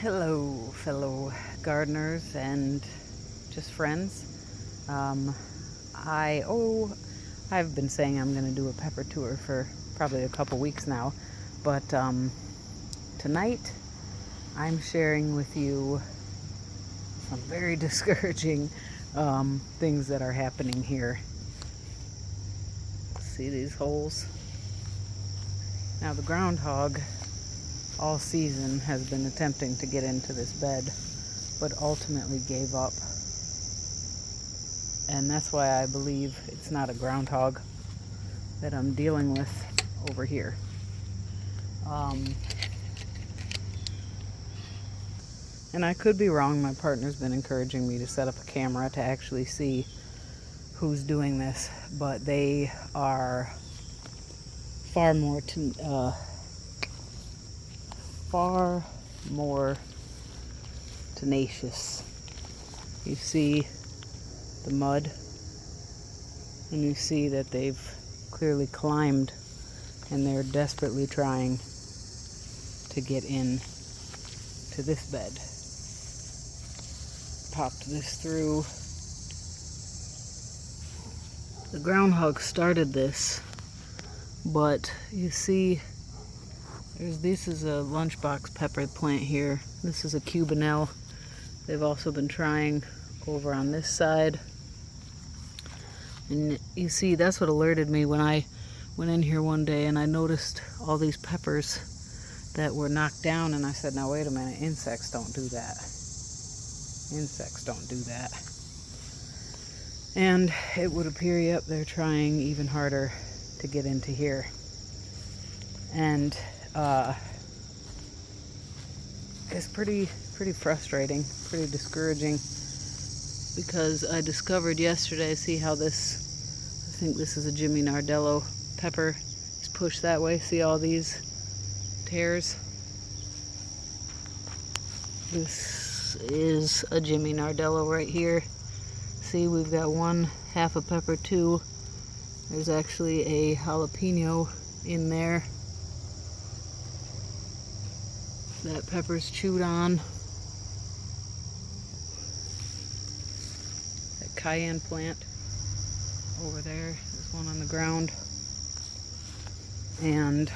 Hello, fellow gardeners and just friends. I've been saying I'm going to do a pepper tour for probably a couple weeks now, but tonight I'm sharing with you some very discouraging things that are happening here. See these holes? Now the groundhog all season has been attempting to get into this bed, but ultimately gave up. And that's why I believe it's not a groundhog that I'm dealing with over here. And I could be wrong. My partner's been encouraging me to set up a camera to actually see who's doing this, but they are far more tenacious. You see the mud, and you see that they've clearly climbed, and they're desperately trying to get in to this bed. Popped this through. The groundhog started this, but you see this is a lunchbox pepper plant here. This is a Cubanelle. They've also been trying over on this side. And you see, that's what alerted me when I went in here one day and I noticed all these peppers that were knocked down, and I said, now wait a minute, insects don't do that. Insects don't do that. And it would appear, yep, they're trying even harder to get into here. And it's pretty frustrating, pretty discouraging, because I discovered yesterday, see how this, I think this is a Jimmy Nardello pepper, is pushed that way. See all these tears? This is a Jimmy Nardello right here. See, we've got one half a pepper too. There's actually a jalapeno in there. That pepper's chewed on. That cayenne plant over there, there's one on the ground. And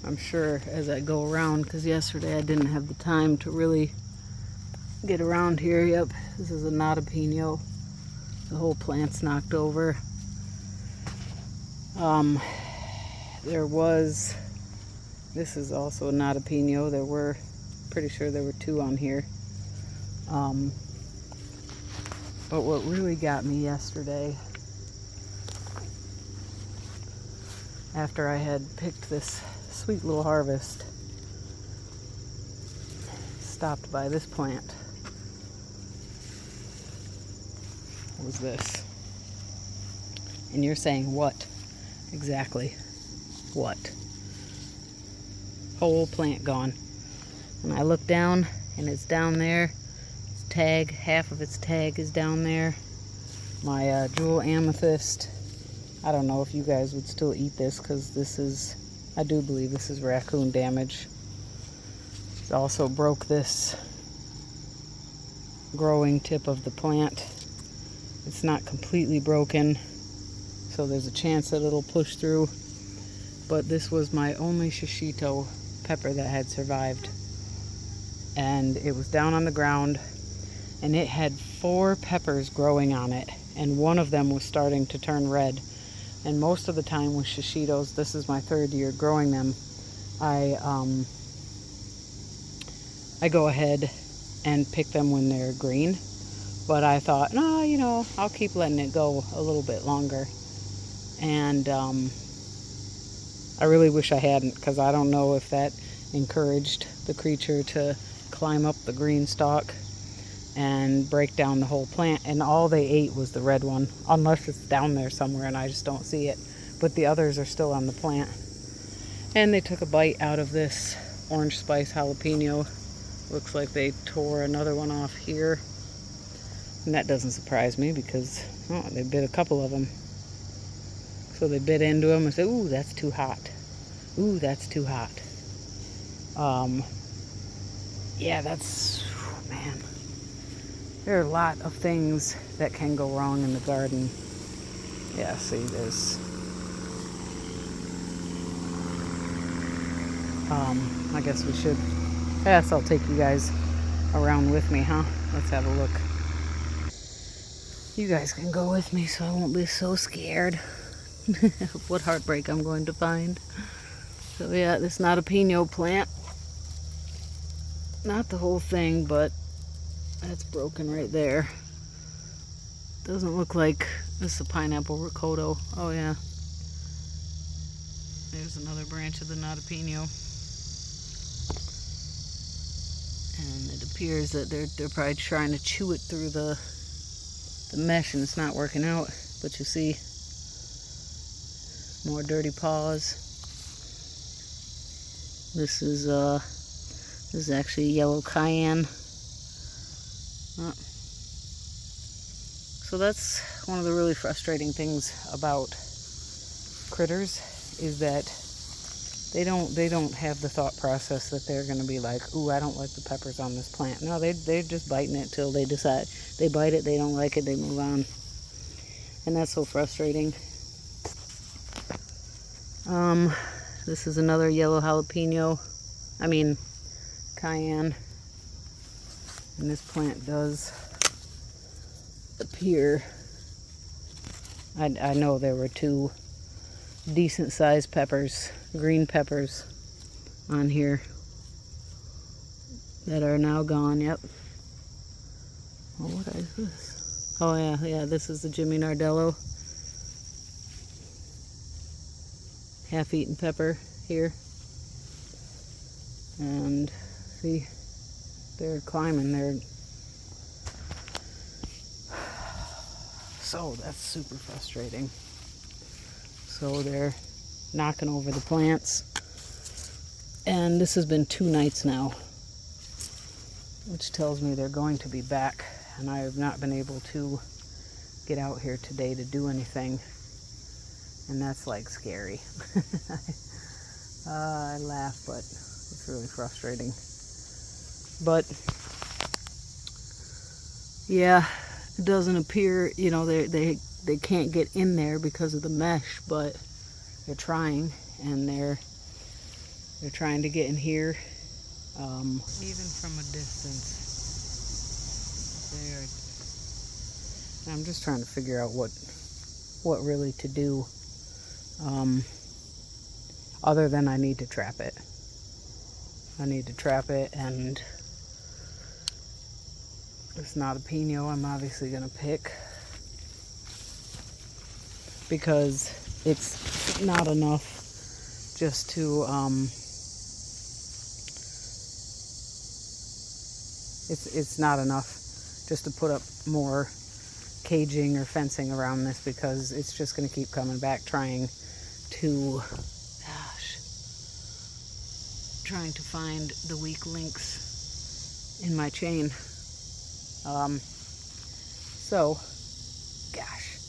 I'm sure as I go around, because yesterday I didn't have the time to really get around here. Yep, this is a jalapeno. The whole plant's knocked over. This is also a jalapeno. There were, pretty sure there were two on here. But what really got me yesterday, after I had picked this sweet little harvest, stopped by this plant, was this. And you're saying, what? Exactly. What? Whole plant gone. And I look down, and it's down there. Its tag, half of its tag is down there. My jewel amethyst. I don't know if you guys would still eat this, because this is, I do believe this is raccoon damage. It also broke this growing tip of the plant. It's not completely broken, so there's a chance that it'll push through. But this was my only shishito pepper that had survived. And it was down on the ground, and it had 4 peppers growing on it, and one of them was starting to turn red. And most of the time with shishitos, this is my 3rd year growing them, I go ahead and pick them when they're green. But I thought, no, you know, I'll keep letting it go a little bit longer. And I really wish I hadn't, because I don't know if that encouraged the creature to climb up the green stalk and break down the whole plant. And all they ate was the red one, unless it's down there somewhere and I just don't see it. But the others are still on the plant. And they took a bite out of this orange spice jalapeno. Looks like they tore another one off here. And that doesn't surprise me, because they bit a couple of them. So they bit into them and said, ooh, that's too hot. Ooh, that's too hot. yeah, that's, man, there are a lot of things that can go wrong in the garden. Yeah, see this. I guess we should pass. I'll take you guys around with me, huh? Let's have a look. You guys can go with me so I won't be so scared of what heartbreak I'm going to find. So yeah, this is not a pino plant. Not the whole thing, but that's broken right there. Doesn't look like this is a pineapple ricotta. Oh yeah. There's another branch of the not a pino. And it appears that they're probably trying to chew it through the mesh and it's not working out. But you see more dirty paws. This is actually yellow cayenne. So that's one of the really frustrating things about critters, is that they don't have the thought process that they're going to be like, ooh, I don't like the peppers on this plant. No, they're just biting it till they decide. They bite it, they don't like it, they move on. And that's so frustrating. This is another yellow jalapeno. I mean, cayenne. And this plant does appear, I know there were two decent sized peppers, green peppers on here that are now gone. Yep. Well, what is this? Oh yeah, this is the Jimmy Nardello half-eaten pepper here. And see, they're climbing. So that's super frustrating. So they're knocking over the plants. And this has been 2 nights now, which tells me they're going to be back. And I have not been able to get out here today to do anything. And that's like scary. I laugh, but it's really frustrating. But yeah, it doesn't appear, you know, they can't get in there because of the mesh, but they're trying, and they're trying to get in here. Even from a distance, I'm just trying to figure out what really to do. Other than I need to trap it. I need to trap it, and it's not a pino I'm obviously going to pick, because it's not enough just to, it's not enough just to put up more caging or fencing around this, because it's just going to keep coming back trying to find the weak links in my chain. So gosh,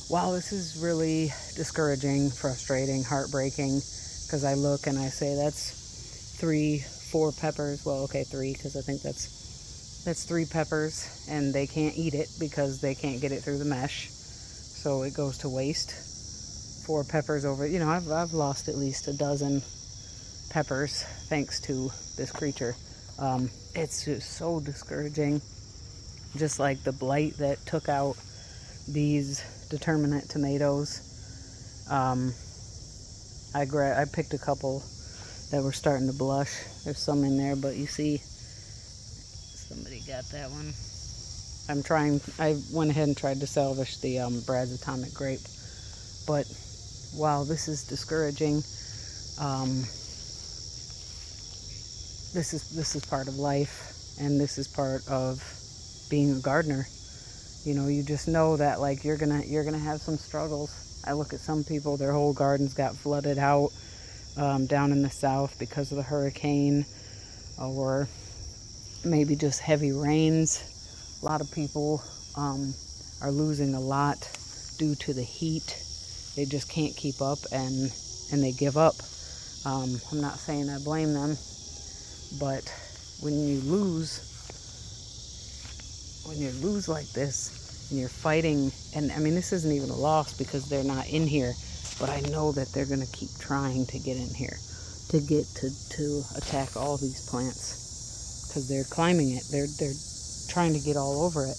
wow, this is really discouraging, frustrating, heartbreaking, because I look and I say that's 4 peppers. Well, okay, 3, because I think that's 3 peppers, and they can't eat it because they can't get it through the mesh, so it goes to waste. 4 peppers over, you know, I've lost at least a dozen peppers thanks to this creature. It's just so discouraging, just like the blight that took out these determinate tomatoes. I picked a couple that were starting to blush. There's some in there, but you see, somebody got that one. I went ahead and tried to salvage the Brad's Atomic Grape, but wow, this is discouraging. This is part of life, and this is part of being a gardener. You know, you just know that, like, you're gonna have some struggles. I look at some people, their whole gardens got flooded out down in the south because of the hurricane, or maybe just heavy rains. A lot of people are losing a lot due to the heat. They just can't keep up, and they give up. I'm not saying I blame them, But when you lose like this, and you're fighting, and I mean, this isn't even a loss because they're not in here, but I know that they're going to keep trying to get in here, to get to attack all these plants, because they're climbing it. They're trying to get all over it.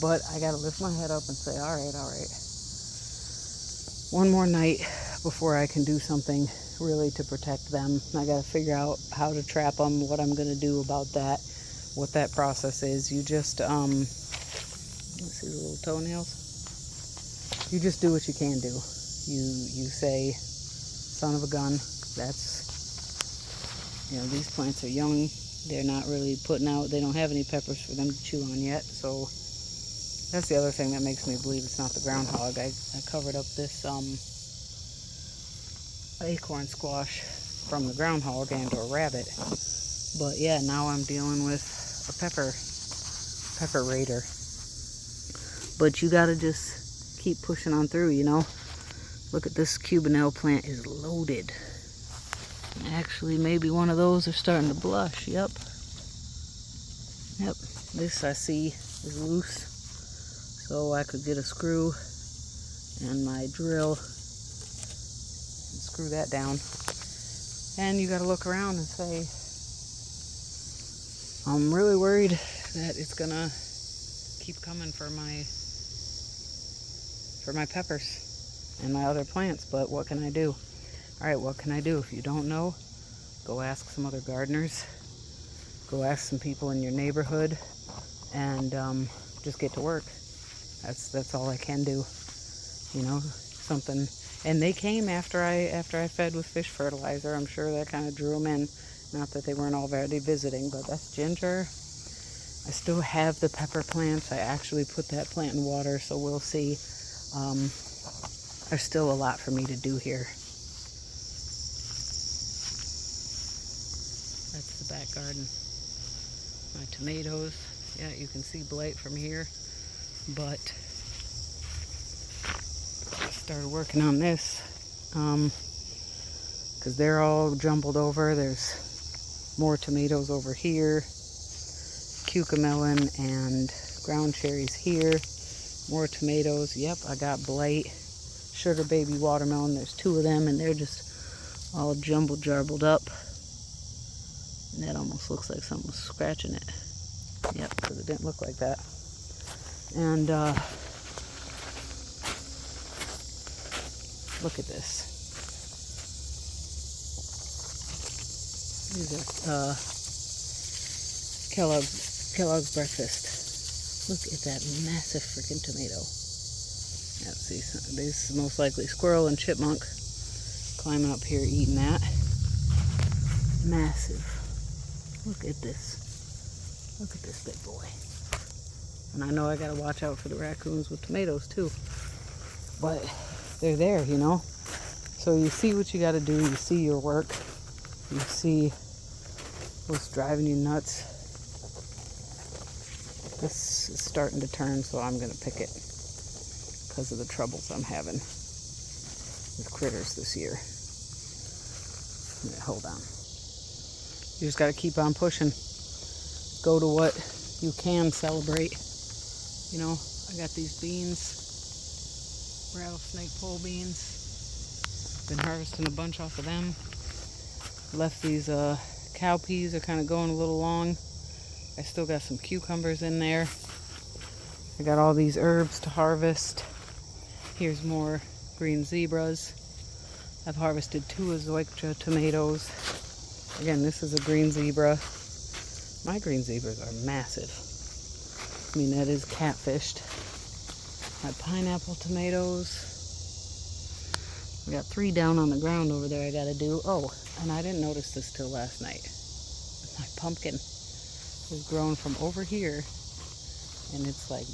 But I got to lift my head up and say, all right. One more night before I can do something really to protect them. I got to figure out how to trap them, what I'm going to do about that, what that process is. You just, let's see the little toenails. You just do what you can do. You say, son of a gun, that's, these plants are young. They're not really putting out, they don't have any peppers for them to chew on yet. So that's the other thing that makes me believe it's not the groundhog. I covered up this acorn squash from the groundhog and or rabbit. But yeah, now I'm dealing with a pepper raider. But you gotta just keep pushing on through, Look at this Cubanelle plant is loaded. Actually, maybe one of those are starting to blush. Yep. This I see is loose. So I could get a screw and my drill and screw that down. And you got to look around and say, I'm really worried that it's gonna keep coming for my peppers and my other plants, but what can I do? All right, what can I do? If you don't know, go ask some other gardeners, go ask some people in your neighborhood, and just get to work. That's all I can do, something. And they came after I fed with fish fertilizer. I'm sure that kind of drew them in. Not that they weren't already visiting, but that's ginger. I still have the pepper plants. I actually put that plant in water, so we'll see. There's still a lot for me to do here. That's the back garden. My tomatoes. Yeah, you can see blight from here. But I started working on this because they're all jumbled over. There's more tomatoes over here, cucamelon and ground cherries here, more tomatoes. Yep, I got blight, sugar baby watermelon. There's 2 of them and they're just all jarbled up. And that almost looks like someone was scratching it. Yep, because it didn't look like that. And look at this. These are Kellogg's breakfast. Look at that massive freaking tomato. Yeah, see, this is most likely squirrel and chipmunk climbing up here eating that. Massive. Look at this. Look at this big boy. And I know I gotta watch out for the raccoons with tomatoes too. But they're there, So you see what you gotta do. You see your work. You see what's driving you nuts. This is starting to turn, so I'm gonna pick it because of the troubles I'm having with critters this year. Yeah, hold on. You just gotta keep on pushing. Go to what you can celebrate. I got these beans, rattlesnake pole beans. Been harvesting a bunch off of them. Left these cowpeas are kind of going a little long. I still got some cucumbers in there. I got all these herbs to harvest. Here's more green zebras. I've harvested 2 Azoica tomatoes. Again, this is a green zebra. My green zebras are massive. I mean, that is catfished. My pineapple tomatoes. We got 3 down on the ground over there I gotta do. Oh, and I didn't notice this till last night. My pumpkin is growing from over here. And it's like...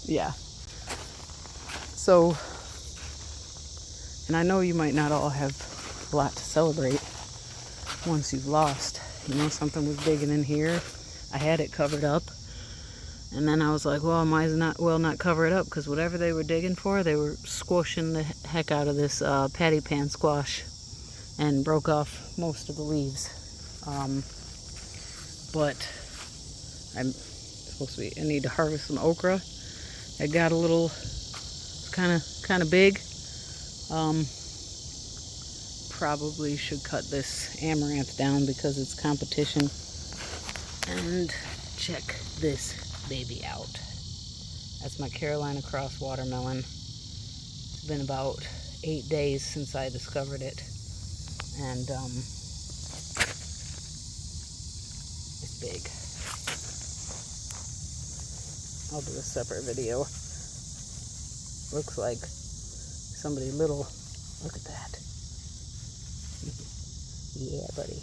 Yeah. So, and I know you might not all have a lot to celebrate once you've lost. Something was digging in here. I had it covered up. And then I was like, well, I might as not cover it up, because whatever they were digging for, they were squishing the heck out of this patty pan squash and broke off most of the leaves. But I'm supposed to be, I need to harvest some okra. It got a little kind of big. Probably should cut this amaranth down because it's competition. And check this baby out. That's my Carolina Cross watermelon. It's been about 8 days since I discovered it, and it's big. I'll do a separate video. Looks like somebody little. Look at that. Yeah, buddy.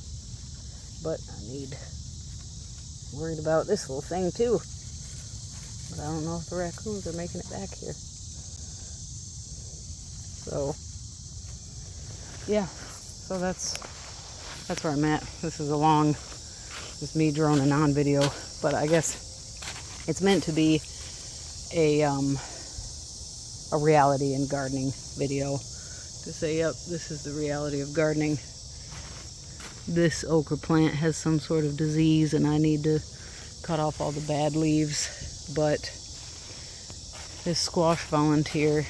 But worried about this little thing too. But I don't know if the raccoons are making it back here. So, yeah. So that's where I'm at. This is just me droning on video. But I guess it's meant to be a reality in gardening video. To say, yep, this is the reality of gardening. This okra plant has some sort of disease and I need to cut off all the bad leaves. But this squash volunteer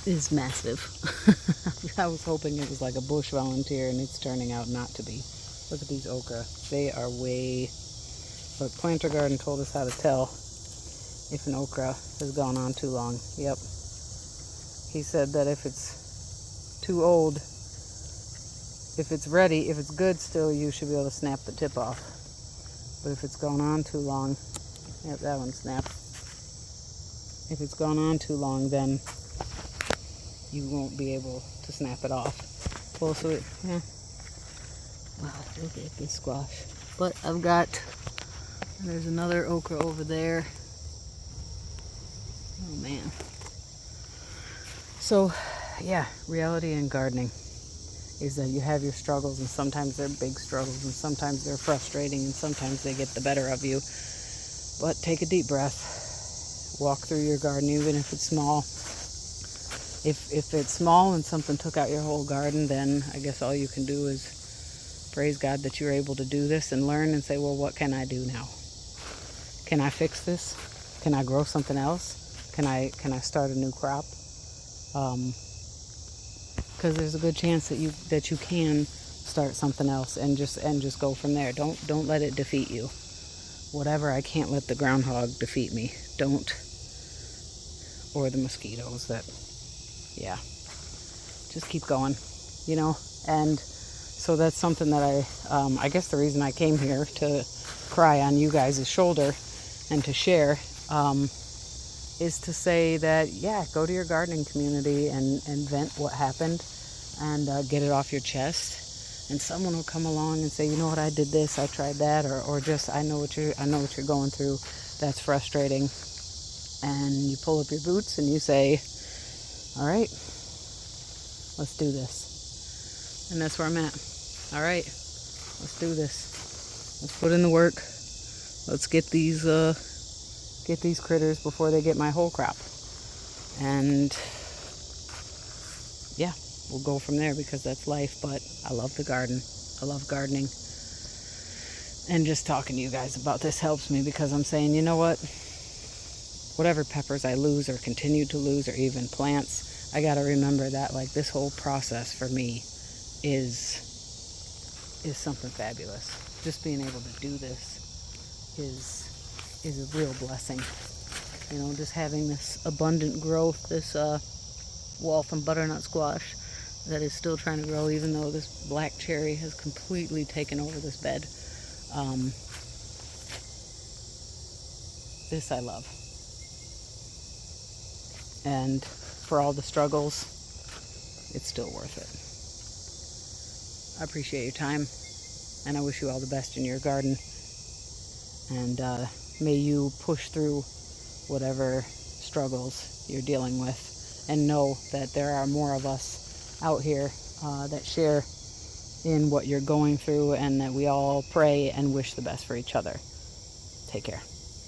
is massive. I was hoping it was like a bush volunteer, and it's turning out not to be. Look at these okra. They are But Planter Garden told us how to tell if an okra has gone on too long. Yep. He said that if it's too old, if it's ready, if it's good still, you should be able to snap the tip off. But if it's gone on too long, yep, that one snapped. If it's gone on too long, then you won't be able to snap it off. Well, so yeah. Wow, look at this squash. But there's another okra over there. Oh man. So, yeah, reality in gardening is that you have your struggles, and sometimes they're big struggles, and sometimes they're frustrating, and sometimes they get the better of you. But take a deep breath. Walk through your garden, even if it's small. If it's small and something took out your whole garden, then I guess all you can do is praise God that you're able to do this and learn and say, well, what can I do now? Can I fix this? Can I grow something else? Can I start a new crop? Because there's a good chance that you can start something else and just go from there. Don't let it defeat you. Whatever, I can't let the groundhog defeat me. Or the mosquitoes yeah. Just keep going, and so that's something that I guess the reason I came here to cry on you guys' shoulder and to share, is to say that, yeah, go to your gardening community and vent what happened and get it off your chest. And someone will come along and say, you know what, I did this, I tried that, or just I know what you're going through. That's frustrating. And you pull up your boots and you say, all right, let's do this. And that's where I'm at. All right, let's do this. Let's put in the work. Let's get these critters before they get my whole crop. And yeah, we'll go from there, because that's life. But I love the garden. I love gardening. And just talking to you guys about this helps me, because I'm saying, you know what? Whatever peppers I lose or continue to lose, or even plants, I got to remember that like this whole process for me is something fabulous. Just being able to do this is a real blessing. Just having this abundant growth, this Wolf and butternut squash that is still trying to grow, even though this black cherry has completely taken over this bed. This I love. And for all the struggles, it's still worth it. I appreciate your time, and I wish you all the best in your garden. And may you push through whatever struggles you're dealing with, and know that there are more of us out here that share in what you're going through, and that we all pray and wish the best for each other. Take care.